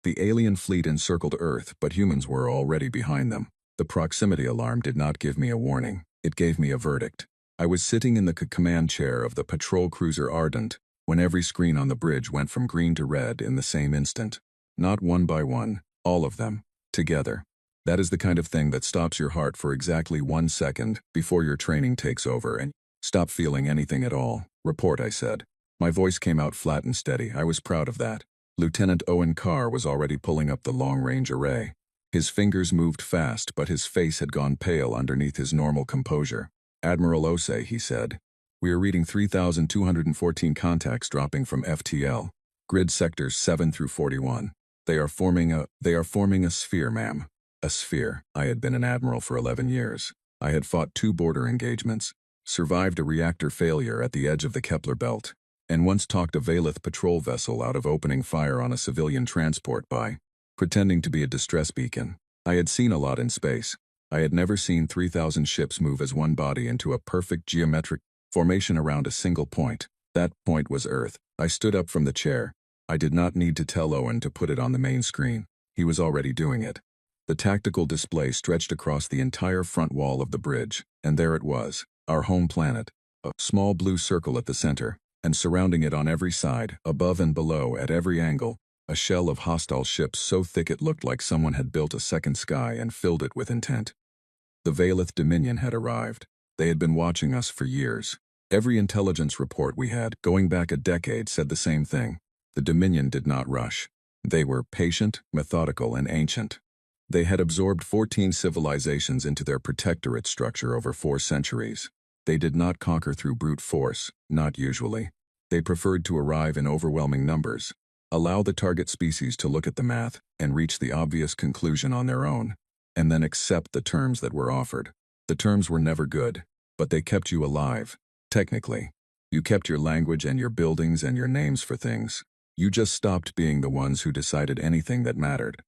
The alien fleet encircled Earth, but humans were already behind them. The proximity alarm did not give me a warning. It gave me a verdict. I was sitting in the command chair of the patrol cruiser Ardent when every screen on the bridge went from green to red in the same instant. Not one by one, all of them, together. That is the kind of thing that stops your heart for exactly 1 second before your training takes over and stop feeling anything at all. Report, I said. My voice came out flat and steady. I was proud of that. Lieutenant Owen Carr was already pulling up the long-range array. His fingers moved fast, but his face had gone pale underneath his normal composure. Admiral Osei, he said. We are reading 3,214 contacts dropping from FTL. Grid sectors 7 through 41. They are forming a sphere, ma'am. A sphere. I had been an admiral for 11 years. I had fought 2 border engagements, survived a reactor failure at the edge of the Kepler belt, and once talked a Valith patrol vessel out of opening fire on a civilian transport by pretending to be a distress beacon. I had seen a lot in space. I had never seen 3,000 ships move as one body into a perfect geometric formation around a single point. That point was Earth. I stood up from the chair. I did not need to tell Owen to put it on the main screen. He was already doing it. The tactical display stretched across the entire front wall of the bridge, and there it was, our home planet, a small blue circle at the center, and surrounding it on every side, above and below, at every angle, a shell of hostile ships so thick it looked like someone had built a second sky and filled it with intent. The Valith Dominion had arrived. They had been watching us for years. Every intelligence report we had, going back a decade, said the same thing. The Dominion did not rush. They were patient, methodical, and ancient. They had absorbed 14 civilizations into their protectorate structure over 4 centuries. They did not conquer through brute force, not usually. They preferred to arrive in overwhelming numbers, allow the target species to look at the math and reach the obvious conclusion on their own, and then accept the terms that were offered. The terms were never good, but they kept you alive, technically. You kept your language and your buildings and your names for things. You just stopped being the ones who decided anything that mattered.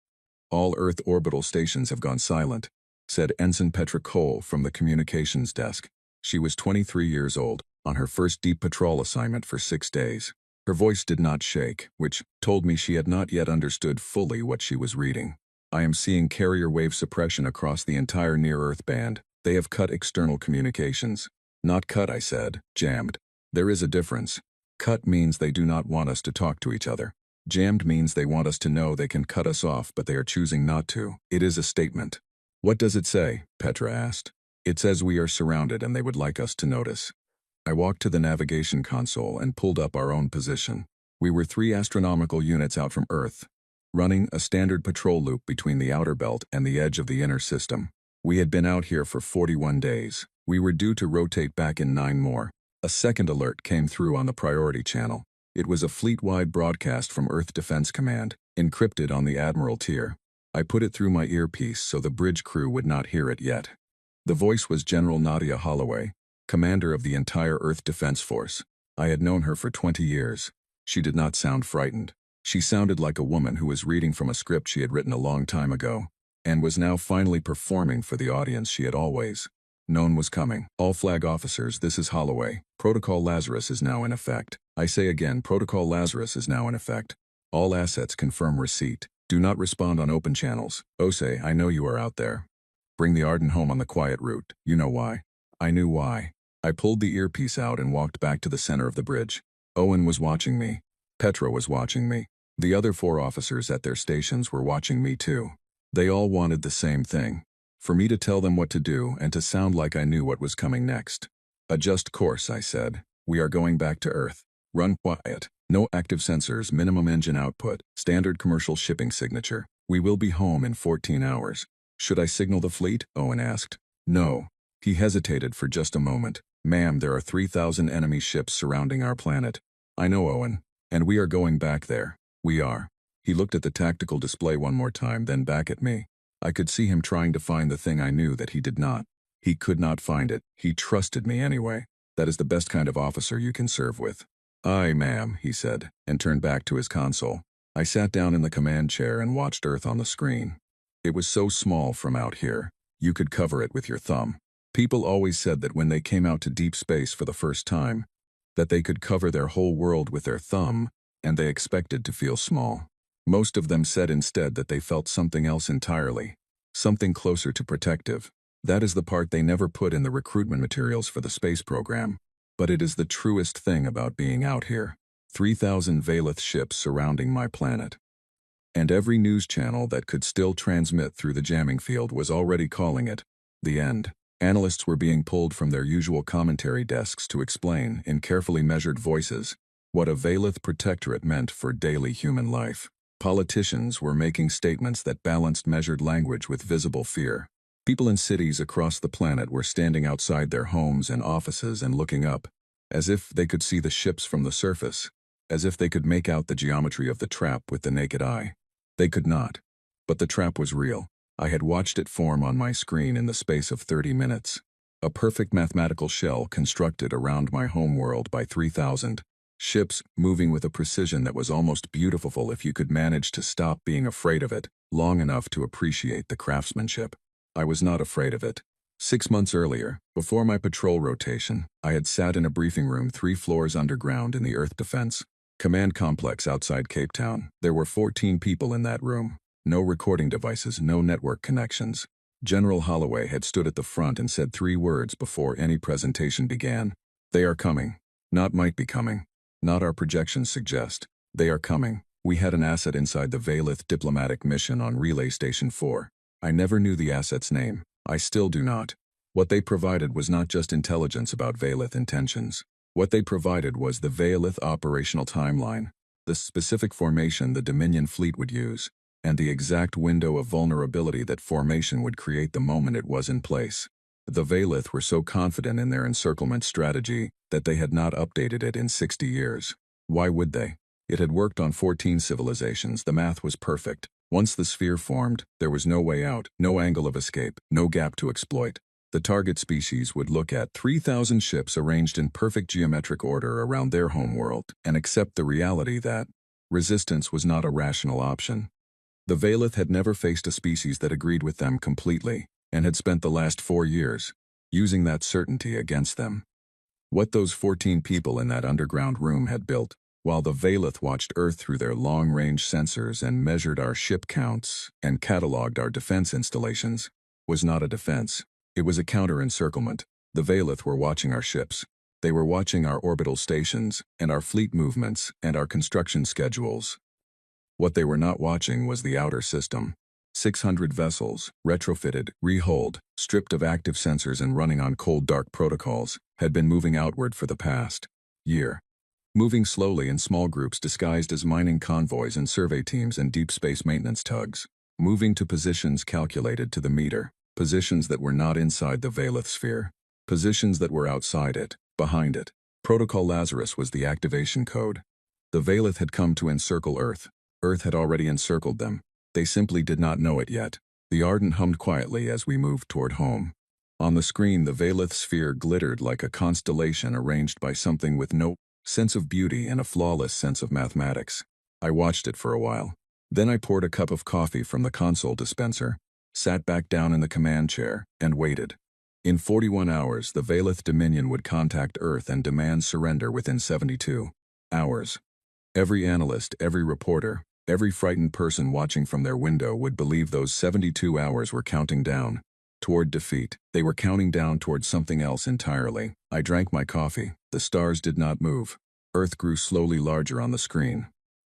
All Earth orbital stations have gone silent, said Ensign Petra Cole from the communications desk. She was 23 years old, on her first deep patrol assignment for 6 days. Her voice did not shake, which told me she had not yet understood fully what she was reading. I am seeing carrier wave suppression across the entire near-Earth band. They have cut external communications. Not cut, I said, jammed. There is a difference. Cut means they do not want us to talk to each other. Jammed means they want us to know they can cut us off, but they are choosing not to. It is a statement. What does it say? Petra asked. It says we are surrounded and they would like us to notice. I walked to the navigation console and pulled up our own position. We were 3 astronomical units out from Earth, running a standard patrol loop between the outer belt and the edge of the inner system. We had been out here for 41 days. We were due to rotate back in 9 more. A second alert came through on the priority channel. It was a fleet-wide broadcast from Earth Defense Command, encrypted on the Admiral tier. I put it through my earpiece so the bridge crew would not hear it yet. The voice was General Nadia Holloway, commander of the entire Earth Defense Force. I had known her for 20 years. She did not sound frightened. She sounded like a woman who was reading from a script she had written a long time ago, and was now finally performing for the audience she had always known was coming. All flag officers, this is Holloway. Protocol Lazarus is now in effect. I say again, Protocol Lazarus is now in effect. All assets confirm receipt. Do not respond on open channels. Osei, I know you are out there. Bring the Arden home on the quiet route. You know why. I knew why. I pulled the earpiece out and walked back to the center of the bridge. Owen was watching me. Petra was watching me. The other 4 officers at their stations were watching me too. They all wanted the same thing. For me to tell them what to do and to sound like I knew what was coming next. Adjust course, I said. We are going back to Earth. Run quiet. No active sensors, minimum engine output, standard commercial shipping signature. We will be home in 14 hours. Should I signal the fleet? Owen asked. No. He hesitated for just a moment. Ma'am, there are 3,000 enemy ships surrounding our planet. I know, Owen. And we are going back there. We are. He looked at the tactical display one more time, then back at me. I could see him trying to find the thing I knew that he did not. He could not find it. He trusted me anyway. That is the best kind of officer you can serve with. Aye, ma'am, he said, and turned back to his console. I sat down in the command chair and watched Earth on the screen. It was so small from out here. You could cover it with your thumb. People always said that when they came out to deep space for the first time, that they could cover their whole world with their thumb, and they expected to feel small. Most of them said instead that they felt something else entirely, something closer to protective. That is the part they never put in the recruitment materials for the space program. But it is the truest thing about being out here. 3,000 Valeth ships surrounding my planet. And every news channel that could still transmit through the jamming field was already calling it the end. Analysts were being pulled from their usual commentary desks to explain, in carefully measured voices, what a Valeth protectorate meant for daily human life. Politicians were making statements that balanced measured language with visible fear. People in cities across the planet were standing outside their homes and offices and looking up, as if they could see the ships from the surface, as if they could make out the geometry of the trap with the naked eye. They could not. But the trap was real. I had watched it form on my screen in the space of 30 minutes. A perfect mathematical shell constructed around my homeworld by 3,000 ships, moving with a precision that was almost beautiful if you could manage to stop being afraid of it long enough to appreciate the craftsmanship. I was not afraid of it. 6 months earlier, before my patrol rotation, I had sat in a briefing room 3 floors underground in the Earth Defense Command Complex outside Cape Town. There were 14 people in that room. No recording devices, no network connections. General Holloway had stood at the front and said 3 words before any presentation began. They are coming. Not might be coming. Not our projections suggest. They are coming. We had an asset inside the Valeth diplomatic mission on Relay Station 4. I never knew the asset's name. I still do not. What they provided was not just intelligence about Valeth intentions. What they provided was the Valeth operational timeline, the specific formation the Dominion fleet would use, and the exact window of vulnerability that formation would create the moment it was in place. The Valeth were so confident in their encirclement strategy that they had not updated it in 60 years. Why would they? It had worked on 14 civilizations. The math was perfect. Once the sphere formed, there was no way out, no angle of escape, no gap to exploit. The target species would look at 3,000 ships arranged in perfect geometric order around their homeworld and accept the reality that resistance was not a rational option. The Valeth had never faced a species that agreed with them completely, and had spent the last 4 years using that certainty against them. What those 14 people in that underground room had built, while the Valeth watched Earth through their long-range sensors and measured our ship counts and cataloged our defense installations, was not a defense. It was a counter-encirclement. The Valeth were watching our ships. They were watching our orbital stations and our fleet movements and our construction schedules. What they were not watching was the outer system. 600 vessels, retrofitted, rehulled, stripped of active sensors and running on cold dark protocols, had been moving outward for the past year. Moving slowly in small groups disguised as mining convoys and survey teams and deep space maintenance tugs. Moving to positions calculated to the meter. Positions that were not inside the Valeth sphere. Positions that were outside it, behind it. Protocol Lazarus was the activation code. The Valeth had come to encircle Earth. Earth had already encircled them. They simply did not know it yet. The Ardent hummed quietly as we moved toward home. On the screen, the Valeth sphere glittered like a constellation arranged by something with no sense of beauty and a flawless sense of mathematics. I watched it for a while. Then I poured a cup of coffee from the console dispenser, sat back down in the command chair, and waited. In 41 hours, the Valeth Dominion would contact Earth and demand surrender within 72 hours. Every analyst, every reporter, every frightened person watching from their window would believe those 72 hours were counting down toward defeat. They were counting down toward something else entirely. I drank my coffee. The stars did not move. Earth grew slowly larger on the screen.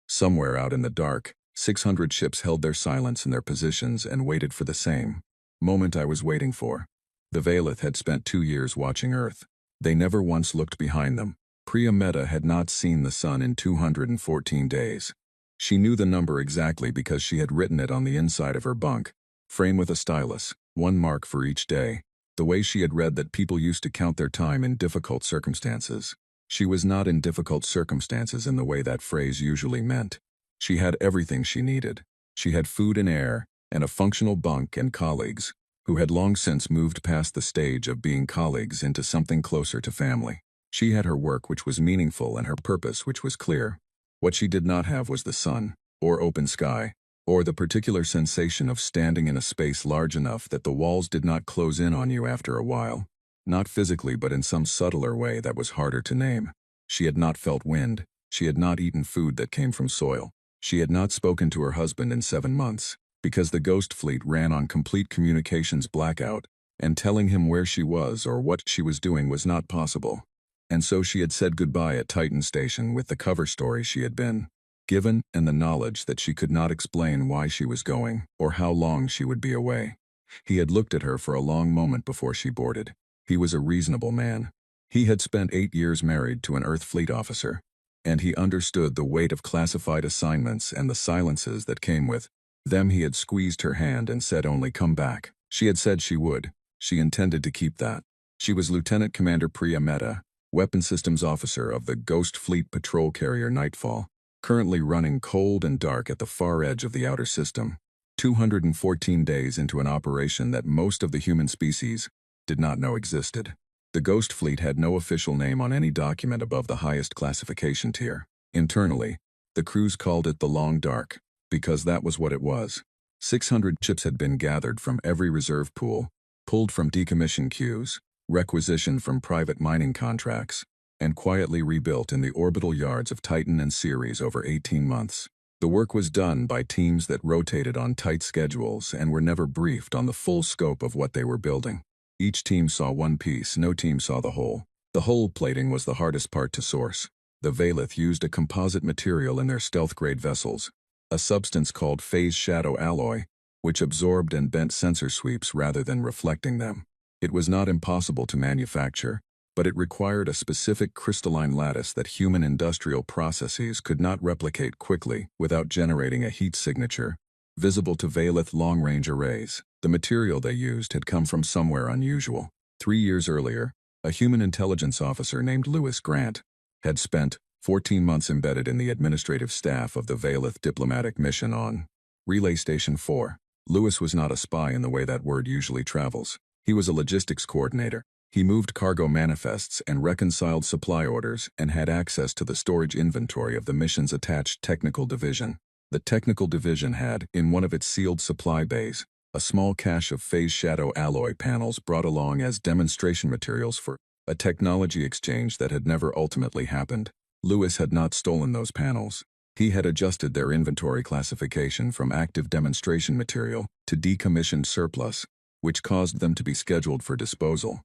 Somewhere out in the dark, 600 ships held their silence in their positions and waited for the same moment I was waiting for. The Valeth had spent 2 years watching Earth. They never once looked behind them. Priya Mehta had not seen the sun in 214 days. She knew the number exactly because she had written it on the inside of her bunk, frame with a stylus, 1 mark for each day, the way she had read that people used to count their time in difficult circumstances. She was not in difficult circumstances in the way that phrase usually meant. She had everything she needed. She had food and air, and a functional bunk and colleagues, who had long since moved past the stage of being colleagues into something closer to family. She had her work which was meaningful and her purpose which was clear. What she did not have was the sun, or open sky, or the particular sensation of standing in a space large enough that the walls did not close in on you after a while. Not physically but in some subtler way that was harder to name. She had not felt wind. She had not eaten food that came from soil. She had not spoken to her husband in 7 months, because the Ghost Fleet ran on complete communications blackout, and telling him where she was or what she was doing was not possible. And so she had said goodbye at Titan Station with the cover story she had been given and the knowledge that she could not explain why she was going or how long she would be away. He had looked at her for a long moment before she boarded. He was a reasonable man. He had spent 8 years married to an Earth Fleet officer, and he understood the weight of classified assignments and the silences that came with them. He had squeezed her hand and said only, "Come back." She had said she would. She intended to keep that. She was Lieutenant Commander Priya Mehta, Weapon Systems Officer of the Ghost Fleet Patrol Carrier Nightfall, currently running cold and dark at the far edge of the outer system, 214 days into an operation that most of the human species did not know existed. The Ghost Fleet had no official name on any document above the highest classification tier. Internally, the crews called it the Long Dark, because that was what it was. 600 ships had been gathered from every reserve pool, pulled from decommission queues, requisitioned from private mining contracts, and quietly rebuilt in the orbital yards of Titan and Ceres over 18 months. The work was done by teams that rotated on tight schedules and were never briefed on the full scope of what they were building. Each team saw one piece, no team saw the whole. The hull plating was the hardest part to source. The Valeth used a composite material in their stealth-grade vessels, a substance called phase shadow alloy, which absorbed and bent sensor sweeps rather than reflecting them. It was not impossible to manufacture, but it required a specific crystalline lattice that human industrial processes could not replicate quickly without generating a heat signature, visible to Valeth long-range arrays. The material they used had come from somewhere unusual. 3 years earlier, a human intelligence officer named Lewis Grant had spent 14 months embedded in the administrative staff of the Valeth diplomatic mission on Relay Station 4. Lewis was not a spy in the way that word usually travels. He was a logistics coordinator. He moved cargo manifests and reconciled supply orders and had access to the storage inventory of the mission's attached technical division. The technical division had, in one of its sealed supply bays, a small cache of phase shadow alloy panels brought along as demonstration materials for a technology exchange that had never ultimately happened. Lewis had not stolen those panels. He had adjusted their inventory classification from active demonstration material to decommissioned surplus, which caused them to be scheduled for disposal,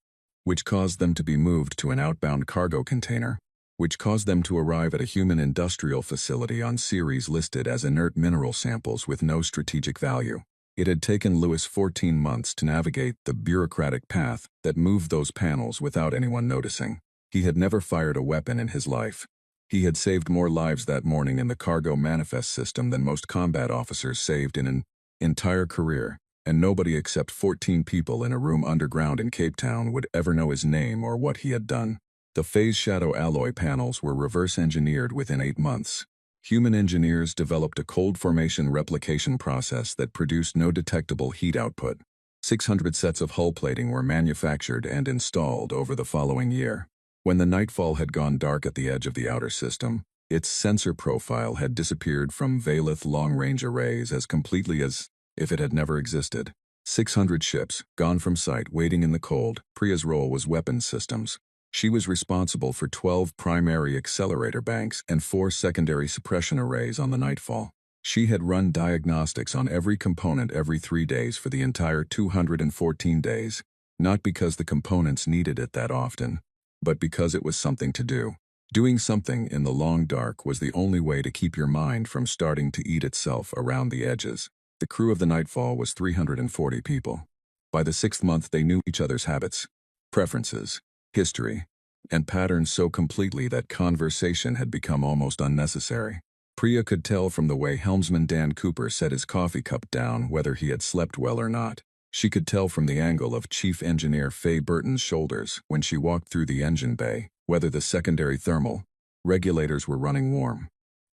which caused them to be moved to an outbound cargo container, which caused them to arrive at a human industrial facility on Ceres listed as inert mineral samples with no strategic value. It had taken Lewis 14 months to navigate the bureaucratic path that moved those panels without anyone noticing. He had never fired a weapon in his life. He had saved more lives that morning in the cargo manifest system than most combat officers saved in an entire career, and nobody except 14 people in a room underground in Cape Town would ever know his name or what he had done. The phase shadow alloy panels were reverse engineered within 8 months. Human engineers developed a cold formation replication process that produced no detectable heat output. 600 sets of hull plating were manufactured and installed over the following year. When the Nightfall had gone dark at the edge of the outer system, its sensor profile had disappeared from Valeth long-range arrays as completely as if it had never existed. 600 ships, gone from sight, waiting in the cold. Priya's role was weapons systems. She was responsible for 12 primary accelerator banks and 4 secondary suppression arrays on the Nightfall. She had run diagnostics on every component every 3 days for the entire 214 days, not because the components needed it that often, but because it was something to do. Doing something in the long dark was the only way to keep your mind from starting to eat itself around the edges. The crew of the Nightfall was 340 people. By the 6th month they knew each other's habits, preferences, history, and patterns so completely that conversation had become almost unnecessary. Priya could tell from the way helmsman Dan Cooper set his coffee cup down whether he had slept well or not. She could tell from the angle of Chief Engineer Faye Burton's shoulders when she walked through the engine bay whether the secondary thermal regulators were running warm.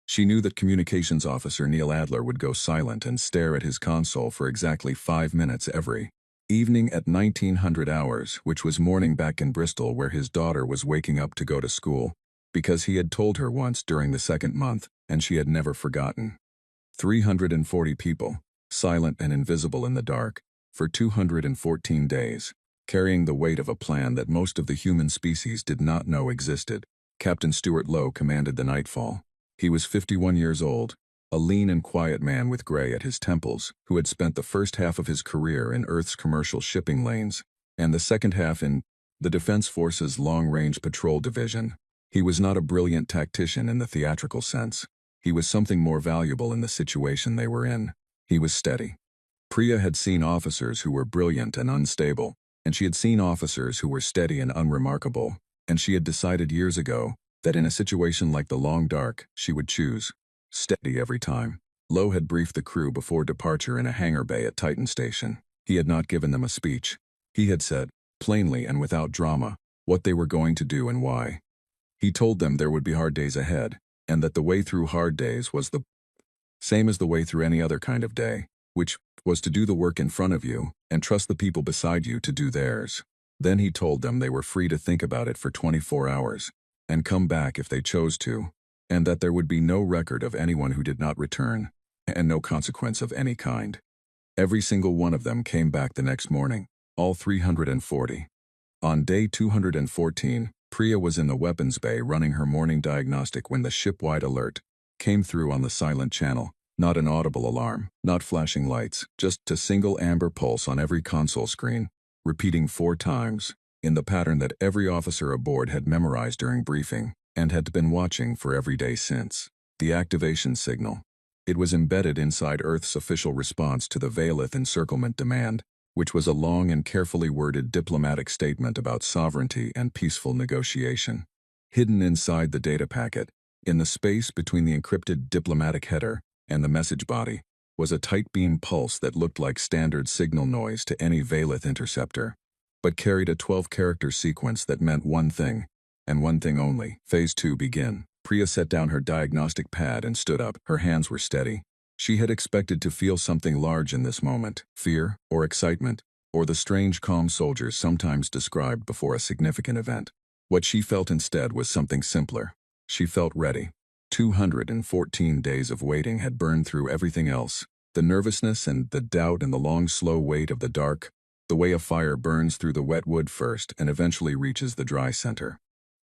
She knew that Communications Officer Neil Adler would go silent and stare at his console for exactly 5 minutes every evening at 1900 hours, which was morning back in Bristol where his daughter was waking up to go to school, because he had told her once during the 2nd month, and she had never forgotten. 340 people, silent and invisible in the dark, for 214 days, carrying the weight of a plan that most of the human species did not know existed. Captain Stuart Lowe commanded the Nightfall. He was 51 years old, A lean and quiet man with gray at his temples, who had spent the first half of his career in Earth's commercial shipping lanes, and the second half in the Defense Force's Long-Range Patrol Division. He was not a brilliant tactician in the theatrical sense. He was something more valuable in the situation they were in. He was steady. Priya had seen officers who were brilliant and unstable, and she had seen officers who were steady and unremarkable, and she had decided years ago that in a situation like the Long Dark, she would choose steady every time. Lowe had briefed the crew before departure in a hangar bay at Titan Station. He had not given them a speech. He had said, plainly and without drama, what they were going to do and why. He told them there would be hard days ahead, and that the way through hard days was the same as the way through any other kind of day, which was to do the work in front of you and trust the people beside you to do theirs. Then he told them they were free to think about it for 24 hours, and come back if they chose to, and that there would be no record of anyone who did not return, and no consequence of any kind. Every single one of them came back the next morning, all 340. On day 214, Priya was in the weapons bay running her morning diagnostic when the ship-wide alert came through on the silent channel. Not an audible alarm, not flashing lights, just a single amber pulse on every console screen, repeating 4 times, in the pattern that every officer aboard had memorized during briefing, and had been watching for every day since. The activation signal. It was embedded inside Earth's official response to the Valeth encirclement demand, which was a long and carefully worded diplomatic statement about sovereignty and peaceful negotiation. Hidden inside the data packet, in the space between the encrypted diplomatic header and the message body, was a tight beam pulse that looked like standard signal noise to any Valeth interceptor, but carried a 12-character sequence that meant one thing, and one thing only. Phase 2 begin. Priya set down her diagnostic pad and stood up. Her hands were steady. She had expected to feel something large in this moment, fear or excitement, or the strange calm soldiers sometimes described before a significant event. What she felt instead was something simpler. She felt ready. 214 days of waiting had burned through everything else. The nervousness and the doubt and the long, slow wait of the dark, the way a fire burns through the wet wood first and eventually reaches the dry center.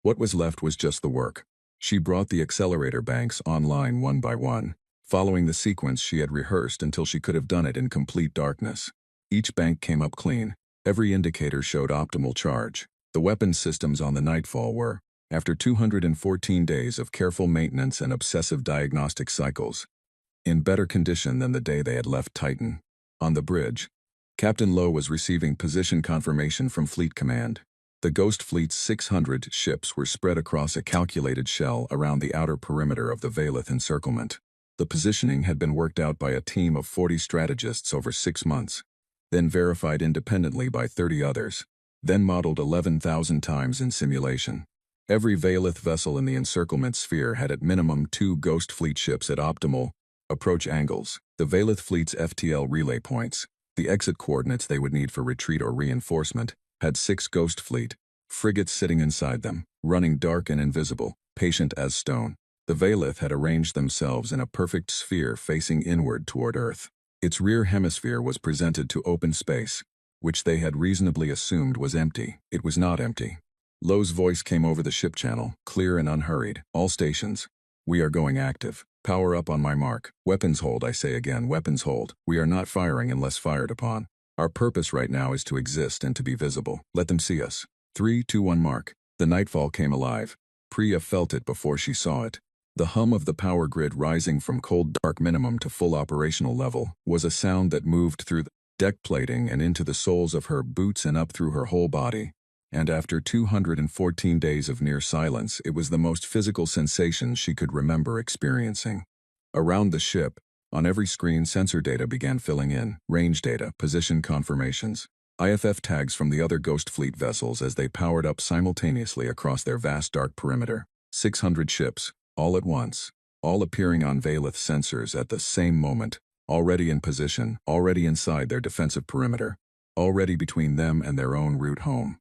What was left was just the work. She brought the accelerator banks online one by one, following the sequence she had rehearsed until she could have done it in complete darkness. Each bank came up clean. Every indicator showed optimal charge. The weapons systems on the Nightfall were, after 214 days of careful maintenance and obsessive diagnostic cycles, in better condition than the day they had left Titan. On the bridge, Captain Lowe was receiving position confirmation from Fleet Command. The Ghost Fleet's 600 ships were spread across a calculated shell around the outer perimeter of the Valeth encirclement. The positioning had been worked out by a team of 40 strategists over 6 months, then verified independently by 30 others, then modeled 11,000 times in simulation. Every Valeth vessel in the encirclement sphere had at minimum 2 Ghost Fleet ships at optimal approach angles, the Valeth Fleet's FTL relay points, the exit coordinates they would need for retreat or reinforcement, had 6 Ghost Fleet frigates sitting inside them, running dark and invisible, patient as stone. The Valeth had arranged themselves in a perfect sphere facing inward toward Earth. Its rear hemisphere was presented to open space, which they had reasonably assumed was empty. It was not empty. Lowe's voice came over the ship channel, clear and unhurried. All stations. We are going active. Power up on my mark. Weapons hold, I say again, weapons hold. We are not firing unless fired upon. Our purpose right now is to exist and to be visible. Let them see us. 3, 2, 1 mark. The Nightfall came alive. Priya felt it before she saw it. The hum of the power grid rising from cold dark minimum to full operational level was a sound that moved through the deck plating and into the soles of her boots and up through her whole body. And after 214 days of near silence, it was the most physical sensation she could remember experiencing. Around the ship, on every screen, sensor data began filling in, range data, position confirmations, IFF tags from the other Ghost Fleet vessels as they powered up simultaneously across their vast dark perimeter. 600 ships, all at once, all appearing on Valeth sensors at the same moment, already in position, already inside their defensive perimeter, already between them and their own route home.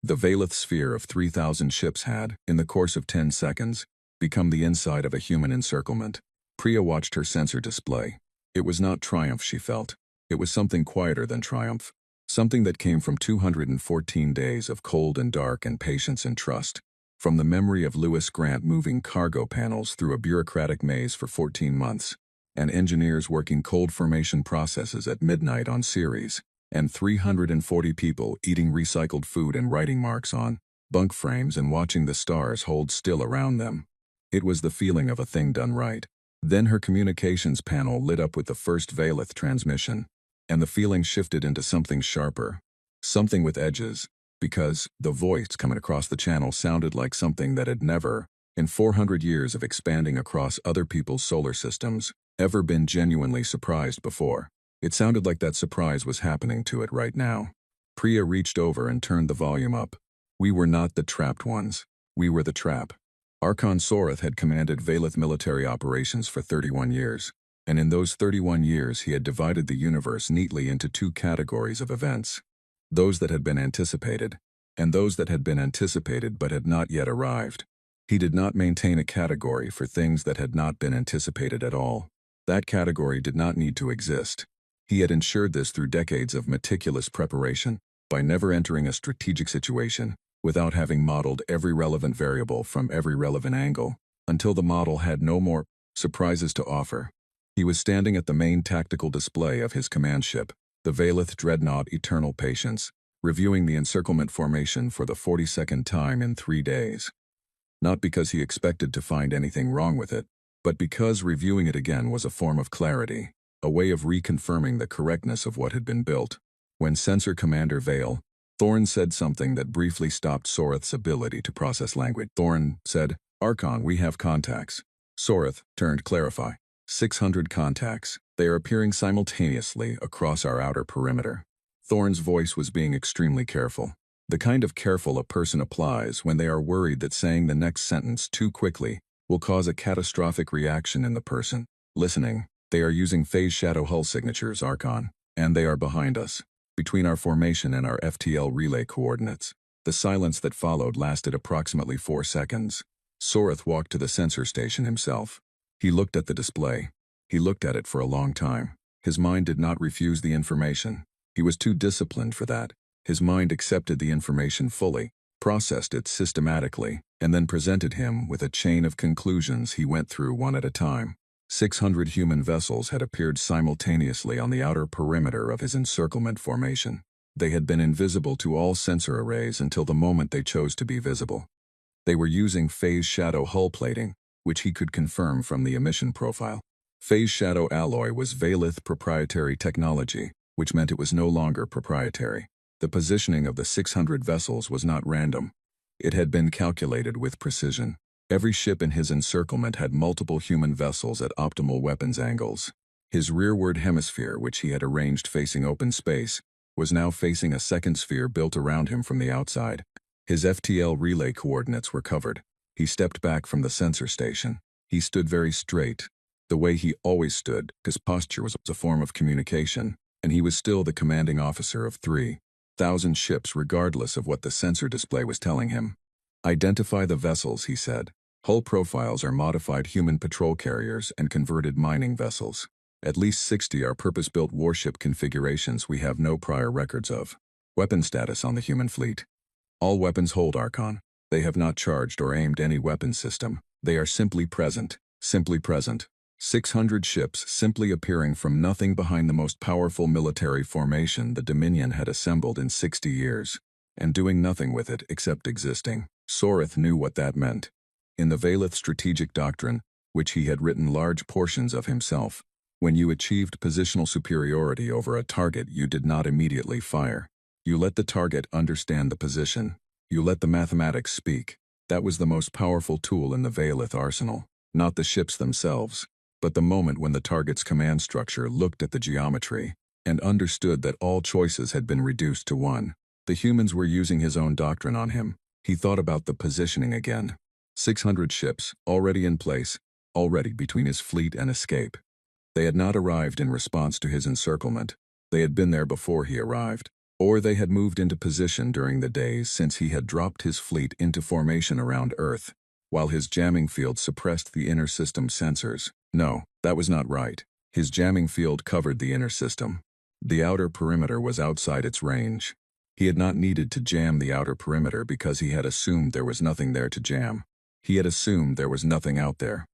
The Valeth sphere of 3,000 ships had, in the course of 10 seconds, become the inside of a human encirclement. Priya watched her sensor display. It was not triumph she felt. It was something quieter than triumph. Something that came from 214 days of cold and dark and patience and trust. From the memory of Lewis Grant moving cargo panels through a bureaucratic maze for 14 months. and engineers working cold formation processes at midnight on Ceres, and 340 people eating recycled food and writing marks on bunk frames and watching the stars hold still around them. It was the feeling of a thing done right. Then her communications panel lit up with the first Valeth transmission, and the feeling shifted into something sharper, something with edges, because the voice coming across the channel sounded like something that had never, in 400 years of expanding across other people's solar systems, ever been genuinely surprised before. It sounded like that surprise was happening to it right now. Priya reached over and turned the volume up. We were not the trapped ones. We were the trap. Archon Soreth had commanded Valeth military operations for 31 years, and in those 31 years he had divided the universe neatly into two categories of events: those that had been anticipated, and those that had been anticipated but had not yet arrived. He did not maintain a category for things that had not been anticipated at all. That category did not need to exist. He had ensured this through decades of meticulous preparation, by never entering a strategic situation without having modeled every relevant variable from every relevant angle, until the model had no more surprises to offer. He was standing at the main tactical display of his command ship, the Valeth Dreadnought Eternal Patience, reviewing the encirclement formation for the 42nd time in 3 days. Not because he expected to find anything wrong with it, but because reviewing it again was a form of clarity, a way of reconfirming the correctness of what had been built. When Sensor Commander Vale, Thorn said something that briefly stopped Soreth's ability to process language. Thorn said, "Archon, we have contacts." Soreth turned clarify. 600 contacts. They are appearing simultaneously across our outer perimeter. Thorn's voice was being extremely careful. The kind of careful a person applies when they are worried that saying the next sentence too quickly will cause a catastrophic reaction in the person listening. They are using phase shadow hull signatures, Archon, and they are behind us, between our formation and our FTL relay coordinates. The silence that followed lasted approximately 4 seconds. Soreth walked to the sensor station himself. He looked at the display. He looked at it for a long time. His mind did not refuse the information. He was too disciplined for that. His mind accepted the information fully, processed it systematically, and then presented him with a chain of conclusions he went through one at a time. 600 human vessels had appeared simultaneously on the outer perimeter of his encirclement formation. They had been invisible to all sensor arrays until the moment they chose to be visible. They were using phase shadow hull plating, which he could confirm from the emission profile. Phase shadow alloy was Valeth proprietary technology, which meant it was no longer proprietary. The positioning of the 600 vessels was not random. It had been calculated with precision. Every ship in his encirclement had multiple human vessels at optimal weapons angles. His rearward hemisphere, which he had arranged facing open space, was now facing a second sphere built around him from the outside. His FTL relay coordinates were covered. He stepped back from the sensor station. He stood very straight, the way he always stood. His posture was a form of communication, and he was still the commanding officer of 3,000 ships regardless of what the sensor display was telling him. "Identify the vessels," he said. "Hull profiles are modified human patrol carriers and converted mining vessels. At least 60 are purpose-built warship configurations we have no prior records of. Weapon status on the human fleet. All weapons hold, Archon. They have not charged or aimed any weapon system. They are simply present. Simply present. 600 ships simply appearing from nothing behind the most powerful military formation the Dominion had assembled in 60 years, and doing nothing with it except existing." Soreth knew what that meant. In the Valeth strategic doctrine, which he had written large portions of himself, when you achieved positional superiority over a target, you did not immediately fire. You let the target understand the position. You let the mathematics speak. That was the most powerful tool in the Valeth arsenal, not the ships themselves, but the moment when the target's command structure looked at the geometry and understood that all choices had been reduced to one. The humans were using his own doctrine on him. He thought about the positioning again. 600 ships, already in place, already between his fleet and escape. They had not arrived in response to his encirclement. They had been there before he arrived. Or they had moved into position during the days since he had dropped his fleet into formation around Earth, while his jamming field suppressed the inner system sensors. No, that was not right. His jamming field covered the inner system. The outer perimeter was outside its range. He had not needed to jam the outer perimeter because he had assumed there was nothing there to jam. He had assumed there was nothing out there.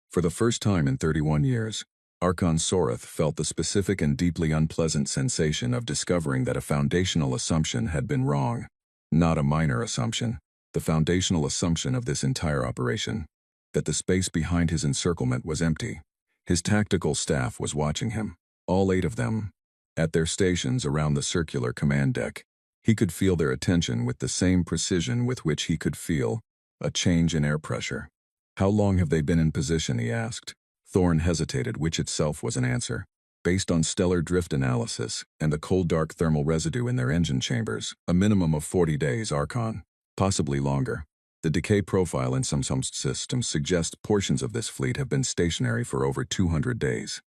For the first time in 31 years, Archon Soreth felt the specific and deeply unpleasant sensation of discovering that a foundational assumption had been wrong. Not a minor assumption. The foundational assumption of this entire operation. That the space behind his encirclement was empty. His tactical staff was watching him. All 8 of them. At their stations around the circular command deck. He could feel their attention with the same precision with which he could feel a change in air pressure. "How long have they been in position?" he asked. Thorne hesitated, which itself was an answer. Based on stellar drift analysis and the cold dark thermal residue in their engine chambers, a minimum of 40 days, Archon. Possibly longer. The decay profile in some systems suggests portions of this fleet have been stationary for over 200 days.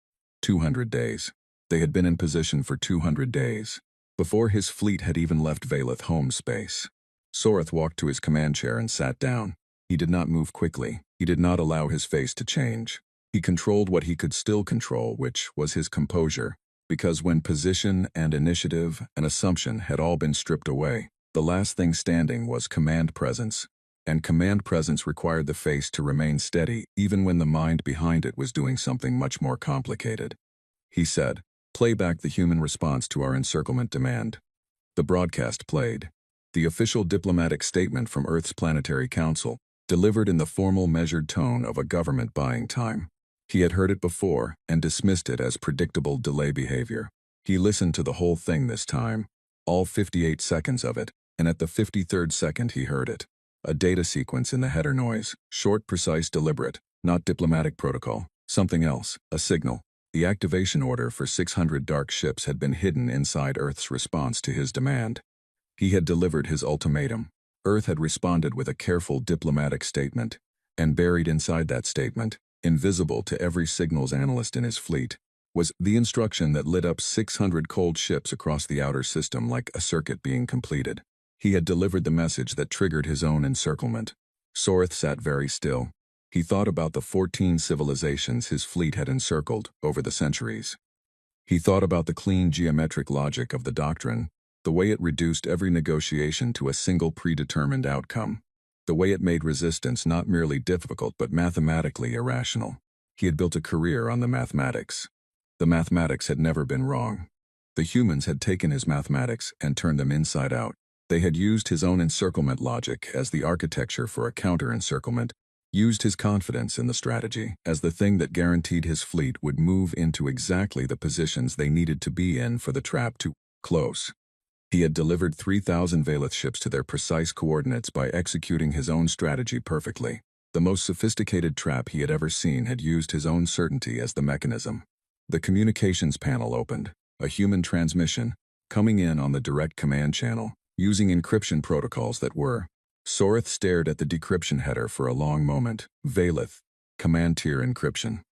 200 days. They had been in position for 200 days. Before his fleet had even left Valeth home space. Soreth walked to his command chair and sat down. He did not move quickly. He did not allow his face to change. He controlled what he could still control, which was his composure, because when position and initiative and assumption had all been stripped away, the last thing standing was command presence, and command presence required the face to remain steady even when the mind behind it was doing something much more complicated. He said, "Play back the human response to our encirclement demand." The broadcast played. The official diplomatic statement from Earth's Planetary Council, delivered in the formal measured tone of a government buying time. He had heard it before and dismissed it as predictable delay behavior. He listened to the whole thing this time, all 58 seconds of it, and at the 53rd second he heard it. A data sequence in the header noise, short, precise, deliberate, not diplomatic protocol, something else, a signal. The activation order for 600 dark ships had been hidden inside Earth's response to his demand. He had delivered his ultimatum. Earth had responded with a careful diplomatic statement, and buried inside that statement, invisible to every signals analyst in his fleet, was the instruction that lit up 600 cold ships across the outer system like a circuit being completed. He had delivered the message that triggered his own encirclement. Soreth sat very still. He thought about the 14 civilizations his fleet had encircled over the centuries. He thought about the clean geometric logic of the doctrine, the way it reduced every negotiation to a single predetermined outcome. The way it made resistance not merely difficult but mathematically irrational. He had built a career on the mathematics. The mathematics had never been wrong. The humans had taken his mathematics and turned them inside out. They had used his own encirclement logic as the architecture for a counter-encirclement, used his confidence in the strategy as the thing that guaranteed his fleet would move into exactly the positions they needed to be in for the trap to close. He had delivered 3,000 Valeth ships to their precise coordinates by executing his own strategy perfectly. The most sophisticated trap he had ever seen had used his own certainty as the mechanism. The communications panel opened, a human transmission, coming in on the direct command channel, using encryption protocols that were. Soreth stared at the decryption header for a long moment. Valeth, command tier encryption.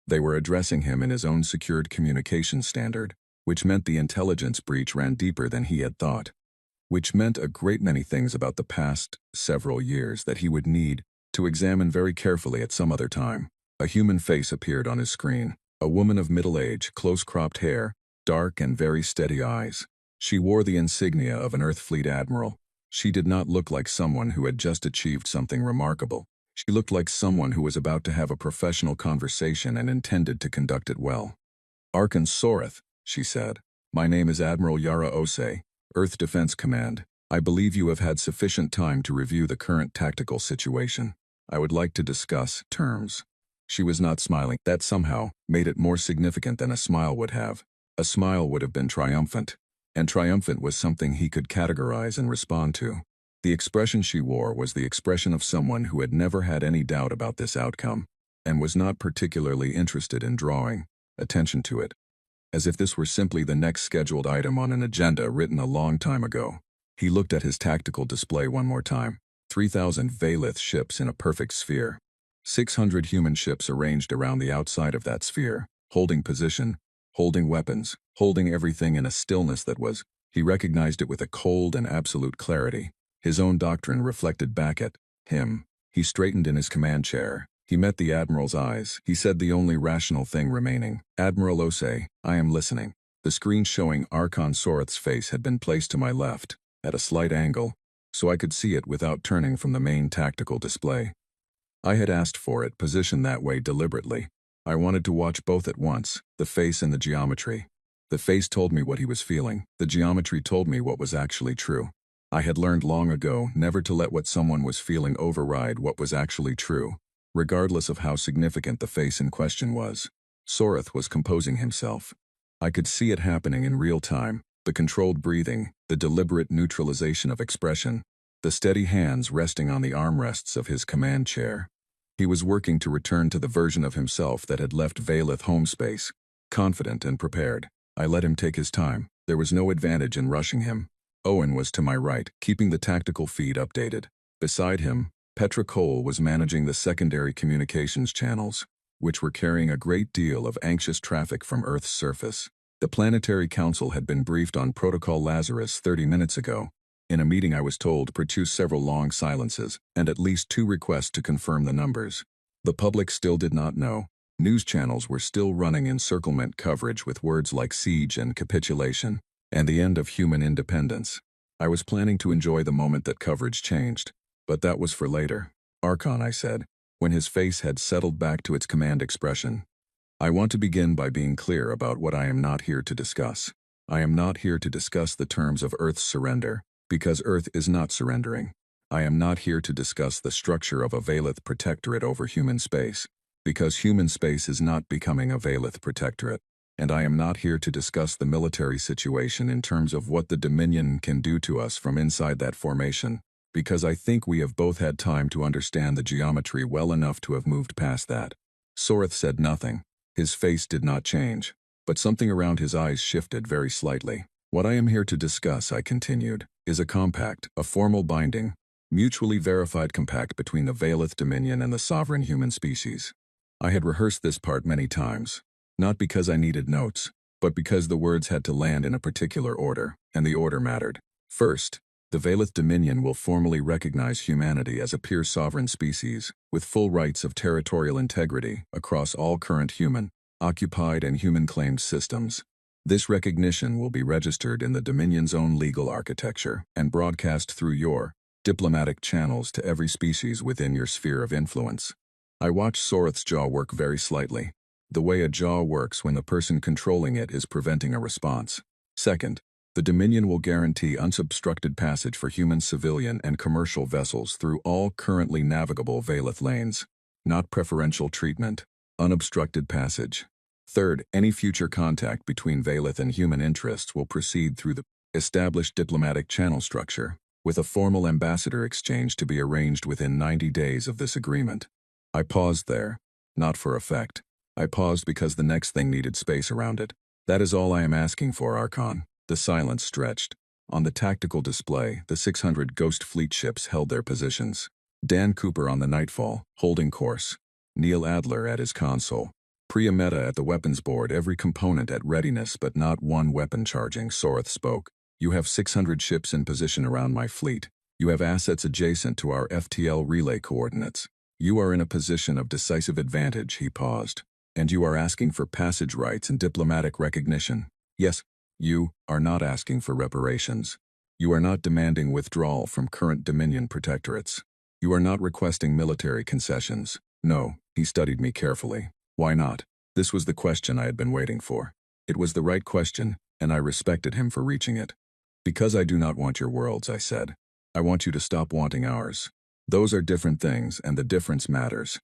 They were addressing him in his own secured communications standard, which meant the intelligence breach ran deeper than he had thought. Which meant a great many things about the past several years that he would need to examine very carefully at some other time. A human face appeared on his screen. A woman of middle age, close-cropped hair, dark and very steady eyes. She wore the insignia of an Earth Fleet admiral. She did not look like someone who had just achieved something remarkable. She looked like someone who was about to have a professional conversation and intended to conduct it well. "Archon Soreth," she said. "My name is Admiral Yara Osei, Earth Defense Command. I believe you have had sufficient time to review the current tactical situation. I would like to discuss terms." She was not smiling. That somehow made it more significant than a smile would have. A smile would have been triumphant, and triumphant was something he could categorize and respond to. The expression she wore was the expression of someone who had never had any doubt about this outcome, and was not particularly interested in drawing attention to it. As if this were simply the next scheduled item on an agenda written a long time ago. He looked at his tactical display one more time. 3,000 Valeth ships in a perfect sphere. 600 human ships arranged around the outside of that sphere, holding position, holding weapons, holding everything in a stillness that was. He recognized it with a cold and absolute clarity. His own doctrine reflected back at him. He straightened in his command chair. He met the Admiral's eyes. He said the only rational thing remaining. "Admiral Osei, I am listening." The screen showing Archon Soreth's face had been placed to my left, at a slight angle, so I could see it without turning from the main tactical display. I had asked for it positioned that way deliberately. I wanted to watch both at once, the face and the geometry. The face told me what he was feeling, the geometry told me what was actually true. I had learned long ago never to let what someone was feeling override what was actually true, regardless of how significant the face in question was. Soreth was composing himself. I could see it happening in real time, the controlled breathing, the deliberate neutralization of expression, the steady hands resting on the armrests of his command chair. He was working to return to the version of himself that had left Valeth home space, confident and prepared. I let him take his time. There was no advantage in rushing him. Owen was to my right, keeping the tactical feed updated. Beside him, Petra Cole was managing the secondary communications channels, which were carrying a great deal of anxious traffic from Earth's surface. The Planetary Council had been briefed on Protocol Lazarus 30 minutes ago. In a meeting I was told produced several long silences, and at least 2 requests to confirm the numbers. The public still did not know. News channels were still running encirclement coverage with words like siege and capitulation, and the end of human independence. I was planning to enjoy the moment that coverage changed, but that was for later. Archon, I said, when his face had settled back to its command expression. I want to begin by being clear about what I am not here to discuss. I am not here to discuss the terms of Earth's surrender, because Earth is not surrendering. I am not here to discuss the structure of a Valeth protectorate over human space, because human space is not becoming a Valeth protectorate. And I am not here to discuss the military situation in terms of what the Dominion can do to us from inside that formation, because I think we have both had time to understand the geometry well enough to have moved past that. Soreth said nothing. His face did not change, but something around his eyes shifted very slightly. What I am here to discuss, I continued, is a compact, a formal binding, mutually verified compact between the Valeth Dominion and the sovereign human species. I had rehearsed this part many times, not because I needed notes, but because the words had to land in a particular order, and the order mattered. First, the Valeth Dominion will formally recognize humanity as a pure sovereign species, with full rights of territorial integrity across all current human, occupied and human-claimed systems. This recognition will be registered in the Dominion's own legal architecture and broadcast through your diplomatic channels to every species within your sphere of influence. I watched Soreth's jaw work very slightly, the way a jaw works when the person controlling it is preventing a response. Second, the Dominion will guarantee unobstructed passage for human civilian and commercial vessels through all currently navigable Valeth lanes, not preferential treatment, unobstructed passage. Third, any future contact between Valeth and human interests will proceed through the established diplomatic channel structure, with a formal ambassador exchange to be arranged within 90 days of this agreement. I paused there, not for effect. I paused because the next thing needed space around it. That is all I am asking for, Archon. The silence stretched. On the tactical display, the 600 Ghost Fleet ships held their positions. Dan Cooper on the Nightfall, holding course. Neil Adler at his console. Priya Mehta at the weapons board, every component at readiness but not one weapon charging. Soreth spoke. You have 600 ships in position around my fleet. You have assets adjacent to our FTL relay coordinates. You are in a position of decisive advantage, he paused. And you are asking for passage rights and diplomatic recognition. Yes, you are not asking for reparations. You are not demanding withdrawal from current Dominion protectorates. You are not requesting military concessions. No, he studied me carefully. Why not? This was the question I had been waiting for. It was the right question, and I respected him for reaching it. Because I do not want your worlds, I said. I want you to stop wanting ours. Those are different things, and the difference matters.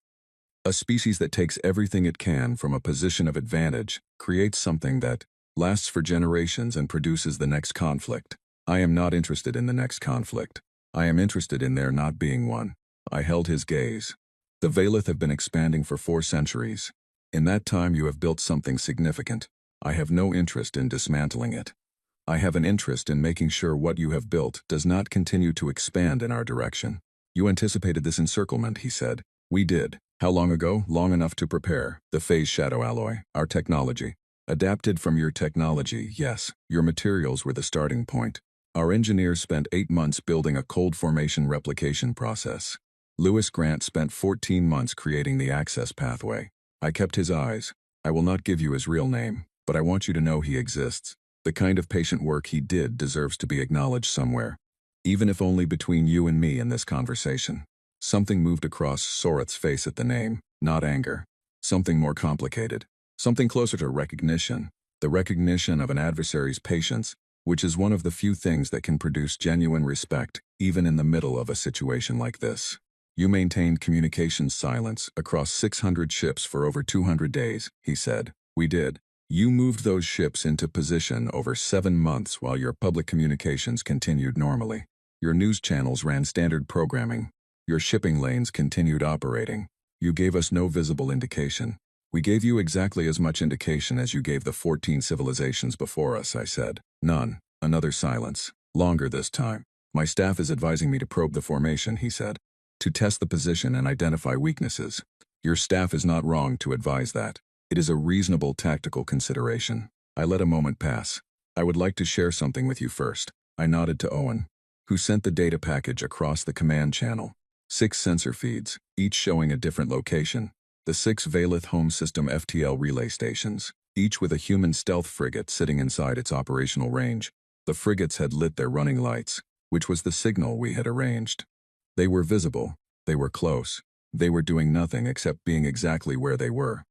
A species that takes everything it can from a position of advantage creates something that lasts for generations and produces the next conflict. I am not interested in the next conflict. I am interested in there not being one. I held his gaze. The Valeth have been expanding for 4 centuries. In that time you have built something significant. I have no interest in dismantling it. I have an interest in making sure what you have built does not continue to expand in our direction. You anticipated this encirclement, he said. We did. How long ago? Long enough to prepare. The phase shadow alloy, our technology. Adapted from your technology, yes. Your materials were the starting point. Our engineers spent 8 months building a cold formation replication process. Lewis Grant spent 14 months creating the access pathway. I kept his eyes. I will not give you his real name, but I want you to know he exists. The kind of patient work he did deserves to be acknowledged somewhere, even if only between you and me in this conversation. Something moved across Soreth's face at the name, not anger. Something more complicated. Something closer to recognition. The recognition of an adversary's patience, which is one of the few things that can produce genuine respect, even in the middle of a situation like this. You maintained communications silence across 600 ships for over 200 days, he said. We did. You moved those ships into position over 7 months while your public communications continued normally. Your news channels ran standard programming. Your shipping lanes continued operating. You gave us no visible indication. We gave you exactly as much indication as you gave the 14 civilizations before us, I said. None. Another silence. Longer this time. My staff is advising me to probe the formation, he said. To test the position and identify weaknesses. Your staff is not wrong to advise that. It is a reasonable tactical consideration. I let a moment pass. I would like to share something with you first. I nodded to Owen, who sent the data package across the command channel. 6 sensor feeds, each showing a different location. The 6 Valith Home System FTL relay stations, each with a human stealth frigate sitting inside its operational range. The frigates had lit their running lights, which was the signal we had arranged. They were visible. They were close. They were doing nothing except being exactly where they were.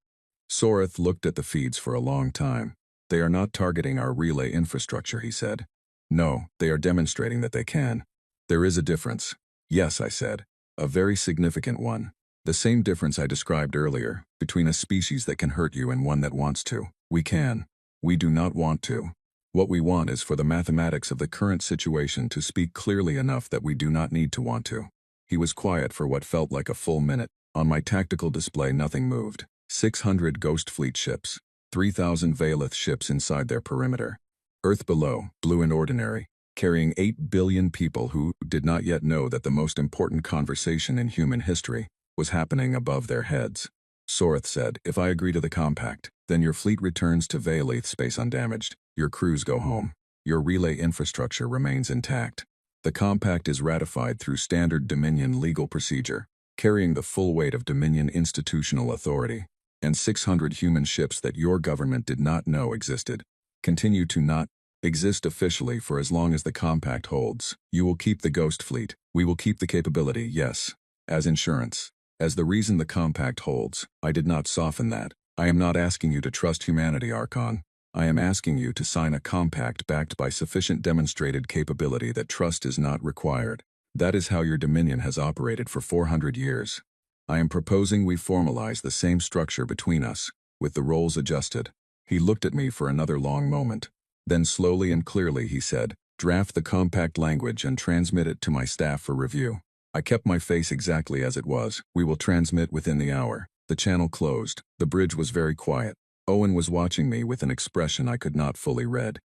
Soreth looked at the feeds for a long time. They are not targeting our relay infrastructure, he said. No, they are demonstrating that they can. There is a difference. Yes, I said. A very significant one. The same difference I described earlier, between a species that can hurt you and one that wants to. We can. We do not want to. What we want is for the mathematics of the current situation to speak clearly enough that we do not need to want to. He was quiet for what felt like a full minute. On my tactical display nothing moved. 600 Ghost Fleet ships. 3,000 Valith ships inside their perimeter. Earth below, blue and ordinary, carrying 8 billion people who did not yet know that the most important conversation in human history was happening above their heads. Soreth said, if I agree to the compact, then your fleet returns to Valith space undamaged. Your crews go home. Your relay infrastructure remains intact. The compact is ratified through standard Dominion legal procedure, carrying the full weight of Dominion institutional authority, and 600 human ships that your government did not know existed continue to not exist officially for as long as the compact holds. You will keep the Ghost Fleet. We will keep the capability, yes, as insurance. As the reason the compact holds, I did not soften that. I am not asking you to trust humanity, Archon. I am asking you to sign a compact backed by sufficient demonstrated capability that trust is not required. That is how your Dominion has operated for 400 years. I am proposing we formalize the same structure between us, with the roles adjusted. He looked at me for another long moment. Then slowly and clearly he said, draft the compact language and transmit it to my staff for review. I kept my face exactly as it was. We will transmit within the hour. The channel closed. The bridge was very quiet. Owen was watching me with an expression I could not fully read.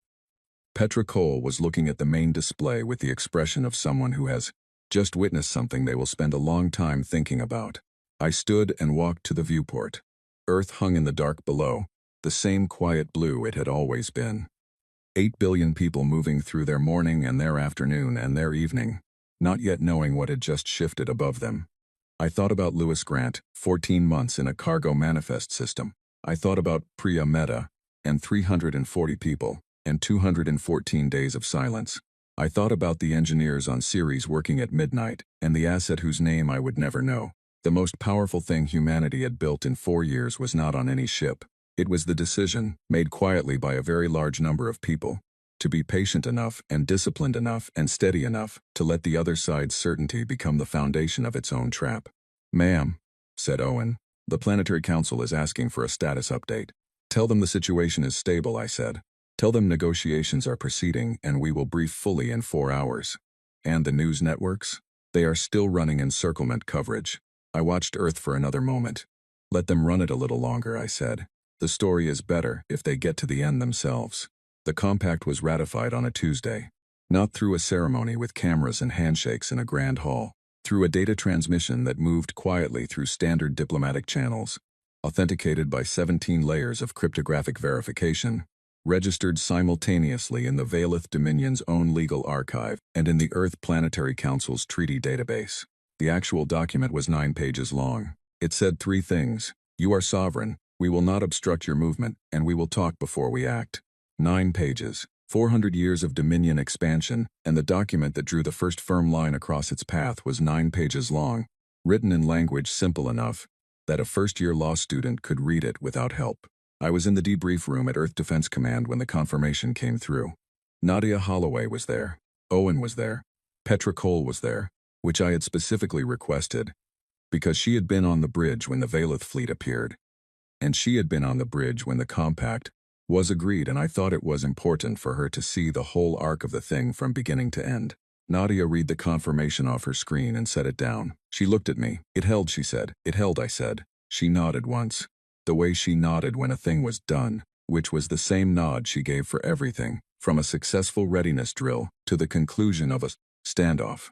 Petra Cole was looking at the main display with the expression of someone who has just witnessed something they will spend a long time thinking about. I stood and walked to the viewport. Earth hung in the dark below, the same quiet blue it had always been. 8 billion people moving through their morning and their afternoon and their evening, not yet knowing what had just shifted above them. I thought about Lewis Grant, 14 months in a cargo manifest system. I thought about Priya Mehta, and 340 people, and 214 days of silence. I thought about the engineers on Ceres working at midnight, and the asset whose name I would never know. The most powerful thing humanity had built in 4 years was not on any ship. It was the decision, made quietly by a very large number of people, to be patient enough and disciplined enough and steady enough to let the other side's certainty become the foundation of its own trap. Ma'am, said Owen, the Planetary Council is asking for a status update. Tell them the situation is stable, I said. Tell them negotiations are proceeding and we will brief fully in 4 hours. And the news networks? They are still running encirclement coverage. I watched Earth for another moment. Let them run it a little longer, I said. The story is better if they get to the end themselves. The compact was ratified on a Tuesday. Not through a ceremony with cameras and handshakes in a grand hall. Through a data transmission that moved quietly through standard diplomatic channels, authenticated by 17 layers of cryptographic verification, registered simultaneously in the Valith Dominion's own legal archive and in the Earth Planetary Council's treaty database. The actual document was 9 pages long. It said 3 things. You are sovereign, we will not obstruct your movement, and we will talk before we act. 9 pages, 400 years of Dominion expansion, and the document that drew the first firm line across its path was 9 pages long, written in language simple enough, that a first-year law student could read it without help. I was in the debrief room at Earth Defense Command when the confirmation came through. Nadia Holloway was there. Owen was there. Petra Cole was there, which I had specifically requested, because she had been on the bridge when the Valeth fleet appeared. And she had been on the bridge when the compact was agreed, and I thought it was important for her to see the whole arc of the thing from beginning to end. Nadia read the confirmation off her screen and set it down. She looked at me. "It held," she said. "It held," I said. She nodded once. The way she nodded when a thing was done, which was the same nod she gave for everything, from a successful readiness drill to the conclusion of a standoff.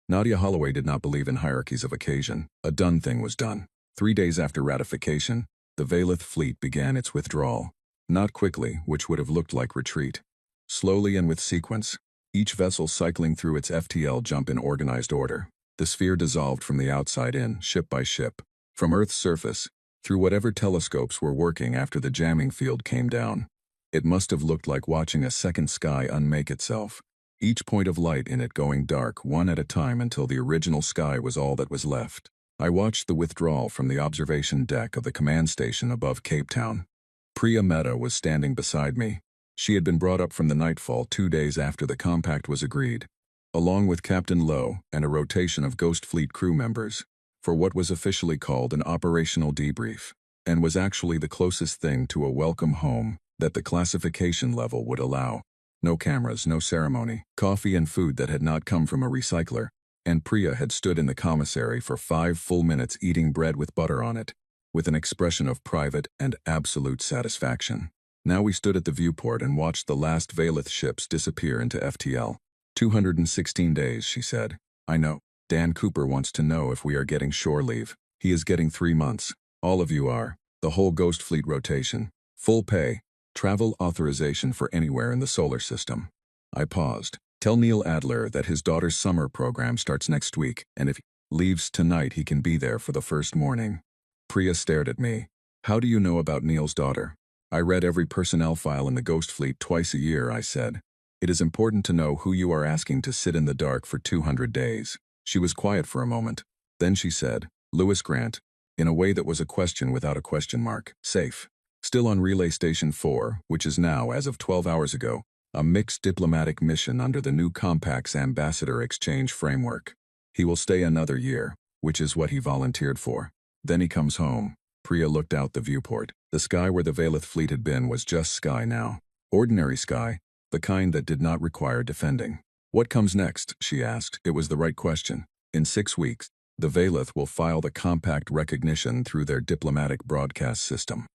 Nadia Holloway did not believe in hierarchies of occasion. A done thing was done. 3 days after ratification, the Valeth fleet began its withdrawal. Not quickly, which would have looked like retreat. Slowly and with sequence, each vessel cycling through its FTL jump in organized order. The sphere dissolved from the outside in, ship by ship. From Earth's surface, through whatever telescopes were working after the jamming field came down. It must have looked like watching a second sky unmake itself, each point of light in it going dark one at a time until the original sky was all that was left. I watched the withdrawal from the observation deck of the command station above Cape Town. Priya Mehta was standing beside me. She had been brought up from the nightfall 2 days after the compact was agreed, along with Captain Lowe and a rotation of Ghost Fleet crew members, for what was officially called an operational debrief, and was actually the closest thing to a welcome home that the classification level would allow. No cameras, no ceremony, coffee and food that had not come from a recycler, and Priya had stood in the commissary for 5 full minutes eating bread with butter on it, with an expression of private and absolute satisfaction. Now we stood at the viewport and watched the last Valeth ships disappear into FTL. 216 days, she said. I know. Dan Cooper wants to know if we are getting shore leave. He is getting 3 months. All of you are. The whole Ghost Fleet rotation. Full pay. Travel authorization for anywhere in the solar system. I paused. Tell Neil Adler that his daughter's summer program starts next week, and if he leaves tonight he can be there for the first morning. Priya stared at me. How do you know about Neil's daughter? I read every personnel file in the Ghost Fleet twice a year, I said. It is important to know who you are asking to sit in the dark for 200 days. She was quiet for a moment. Then she said, Lewis Grant, in a way that was a question without a question mark. Safe. Still on Relay Station 4, which is now, as of 12 hours ago, a mixed diplomatic mission under the new Compact's Ambassador Exchange framework. He will stay another year, which is what he volunteered for. Then he comes home. Priya looked out the viewport. The sky where the Valeth fleet had been was just sky now. Ordinary sky, the kind that did not require defending. What comes next, she asked. It was the right question. In 6 weeks, the Valeth will file the compact recognition through their diplomatic broadcast system.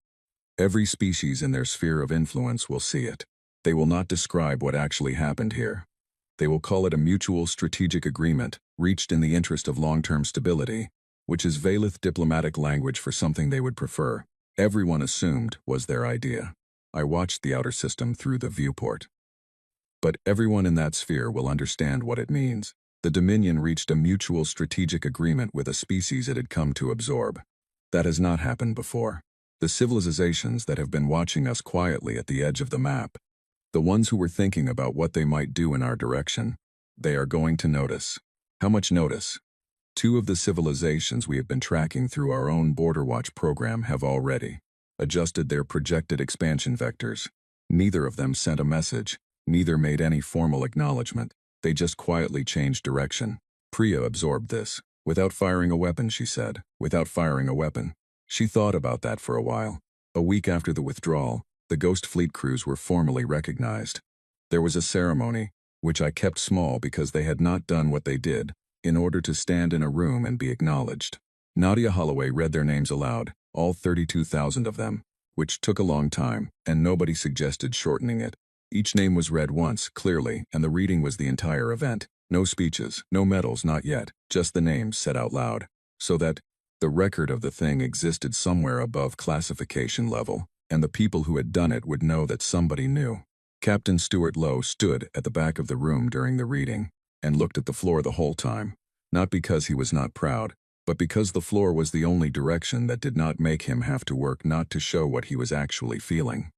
Every species in their sphere of influence will see it. They will not describe what actually happened here. They will call it a mutual strategic agreement, reached in the interest of long-term stability, which is Valeth diplomatic language for something they would prefer. Everyone assumed was their idea. I watched the outer system through the viewport. But everyone in that sphere will understand what it means. The Dominion reached a mutual strategic agreement with a species it had come to absorb. That has not happened before. The civilizations that have been watching us quietly at the edge of the map, the ones who were thinking about what they might do in our direction, they are going to notice. How much notice? 2 of the civilizations we have been tracking through our own Border Watch program have already adjusted their projected expansion vectors. Neither of them sent a message, neither made any formal acknowledgement. They just quietly changed direction. Priya absorbed this. Without firing a weapon, she said. Without firing a weapon. She thought about that for a while. A week after the withdrawal, the Ghost Fleet crews were formally recognized. There was a ceremony, which I kept small because they had not done what they did, in order to stand in a room and be acknowledged. Nadia Holloway read their names aloud, all 32,000 of them, which took a long time, and nobody suggested shortening it. Each name was read once, clearly, and the reading was the entire event. No speeches, no medals, not yet, just the names said out loud, so that the record of the thing existed somewhere above classification level, and the people who had done it would know that somebody knew. Captain Stuart Lowe stood at the back of the room during the reading, and looked at the floor the whole time, not because he was not proud, but because the floor was the only direction that did not make him have to work not to show what he was actually feeling.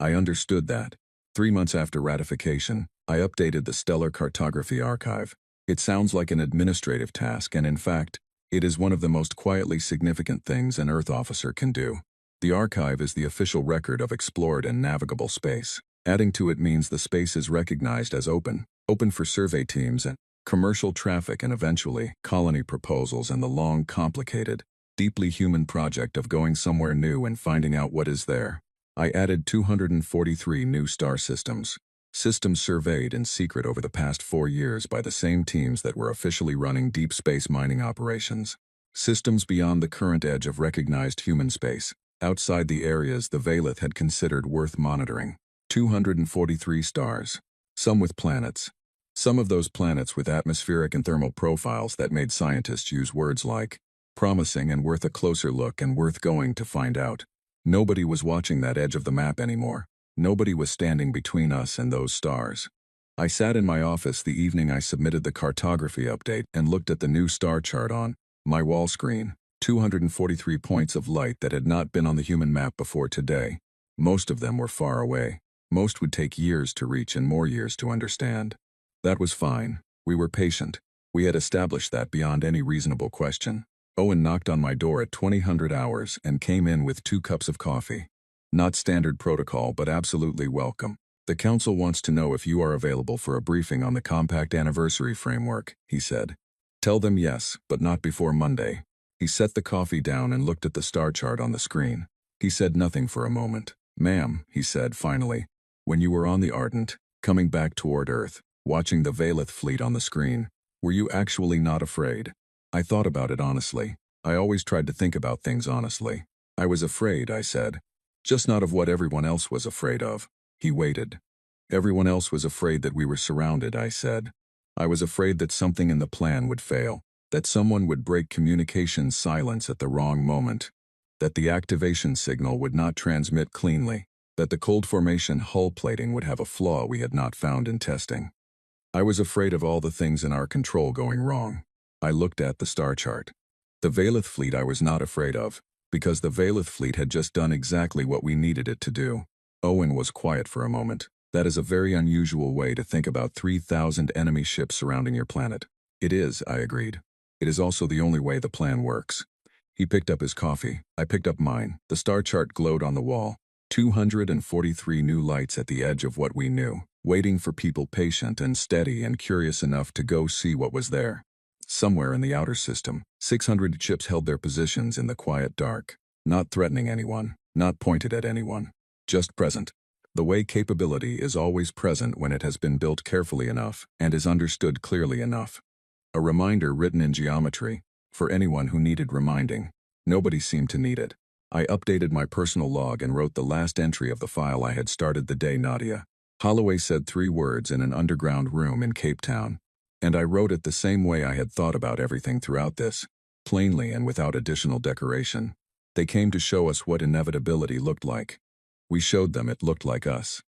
I understood that. 3 months after ratification, I updated the Stellar Cartography Archive. It sounds like an administrative task, and in fact, It is one of the most quietly significant things an Earth officer can do. The archive is the official record of explored and navigable space. Adding to it means the space is recognized as open for survey teams and commercial traffic and eventually colony proposals and the long, complicated, deeply human project of going somewhere new and finding out what is there. I added 243 new star systems. Systems surveyed in secret over the past 4 years by the same teams that were officially running deep space mining operations. Systems beyond the current edge of recognized human space, outside the areas the Valeth had considered worth monitoring. 243 stars. Some with planets. Some of those planets with atmospheric and thermal profiles that made scientists use words like promising and worth a closer look and worth going to find out. Nobody was watching that edge of the map anymore. Nobody was standing between us and those stars. I sat in my office the evening I submitted the cartography update and looked at the new star chart on my wall screen. 243 points of light that had not been on the human map before today. Most of them were far away. Most would take years to reach and more years to understand. That was fine. We were patient. We had established that beyond any reasonable question. Owen knocked on my door at 2000 hours and came in with 2 cups of coffee. Not standard protocol, but absolutely welcome. The council wants to know if you are available for a briefing on the Compact Anniversary Framework, he said. Tell them yes, but not before Monday. He set the coffee down and looked at the star chart on the screen. He said nothing for a moment. Ma'am, he said finally, when you were on the Ardent, coming back toward Earth, watching the Valeth fleet on the screen, were you actually not afraid? I thought about it honestly. I always tried to think about things honestly. I was afraid, I said. Just not of what everyone else was afraid of. He waited. Everyone else was afraid that we were surrounded, I said. I was afraid that something in the plan would fail, that someone would break communication silence at the wrong moment, that the activation signal would not transmit cleanly, that the cold formation hull plating would have a flaw we had not found in testing. I was afraid of all the things in our control going wrong. I looked at the star chart. The Valeth fleet I was not afraid of, because the Valeth fleet had just done exactly what we needed it to do. Owen was quiet for a moment. That is a very unusual way to think about 3,000 enemy ships surrounding your planet. It is, I agreed. It is also the only way the plan works. He picked up his coffee. I picked up mine. The star chart glowed on the wall. 243 new lights at the edge of what we knew, waiting for people patient and steady and curious enough to go see what was there. Somewhere in the outer system, 600 ships held their positions in the quiet dark, not threatening anyone, not pointed at anyone, just present. The way capability is always present when it has been built carefully enough and is understood clearly enough. A reminder written in geometry, for anyone who needed reminding. Nobody seemed to need it. I updated my personal log and wrote the last entry of the file I had started the day Nadia. Holloway said 3 words in an underground room in Cape Town. And I wrote it the same way I had thought about everything throughout this, plainly and without additional decoration. They came to show us what inevitability looked like. We showed them it looked like us.